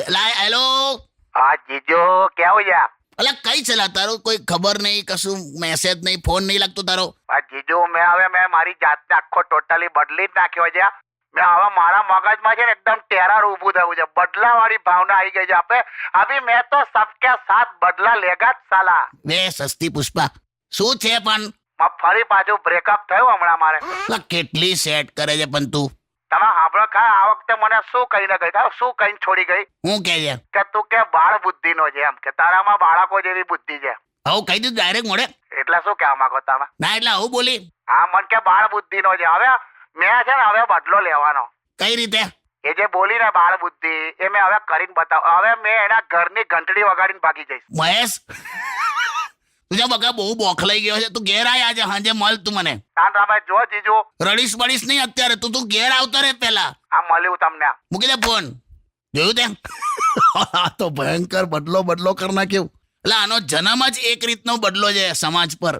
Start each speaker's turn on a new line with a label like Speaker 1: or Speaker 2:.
Speaker 1: લા હેલો.
Speaker 2: હા જીજો કેવું છે?
Speaker 1: અલા કઈ છે લા તારું? કોઈ ખબર નહીં, કશું મેસેજ નહીં, ફોન નહીં લાગતો તારો.
Speaker 2: આ જીજો મેં મારી જાતને આખો ટોટલી બદલી જ નાખ્યો છે. મેં હવે મારા મગજમાં છે ને એકદમ ટેરર ઊભું થયું છે. બદલાવાળી ભાવના આવી ગઈ છે. અભી મેં તો સબકે સાથ બદલા લેગા જ સાલા.
Speaker 1: બે સસ્તી પુષ્પા શું છે પણ?
Speaker 2: ફરી પાછું બ્રેકઅપ થયું હમણાં મારે.
Speaker 1: લા કેટલી સેટ કરે છે પણ તું.
Speaker 2: તમે સાંભળો ખા, આ વખતે મને શું કહીને ગઈ ખબર? શું કહીને છોડી ગઈ
Speaker 1: હું કે છે?
Speaker 2: કે તું કે બાળ બુદ્ધિનો છે, એમ કે તારામાં બાળકો જેવી બુદ્ધિ છે.
Speaker 1: આવું કહી દીધું ડાયરેક્ટ મોડે?
Speaker 2: એટલે શું કહેવા માંગો તમે?
Speaker 1: ના એટલે આવું બોલી.
Speaker 2: હા, મન કે બાળ બુદ્ધિનો છે. હવે મેં છે ને હવે બદલો લેવાનો.
Speaker 1: કઈ રીતે?
Speaker 2: એ જે બોલી ને બાળ બુદ્ધિ, એ મેં હવે કરીને બતાવ. હવે મેં એના ઘરની ઘંટડી વગાડીને ભાગી જઈશ.
Speaker 1: મહેશ તુજા બગા બહુ બોખલાઈ ગયો છે. તું ઘેર આય આજે સાંજે મળ તું મને.
Speaker 2: તાનરાભાઈ જો જીજુ,
Speaker 1: રડીશ બડીશ નહીં અત્યારે. તું ઘેર આવતો રે પેલા.
Speaker 2: આ મળ્યું તમને.
Speaker 1: મૂકી દે ફોન. જોયું તે? આ તો ભયંકર બદલો કર નાખ્યો. એટલે આનો જન્મ જ એક રીતનો બદલો છે સમાજ પર.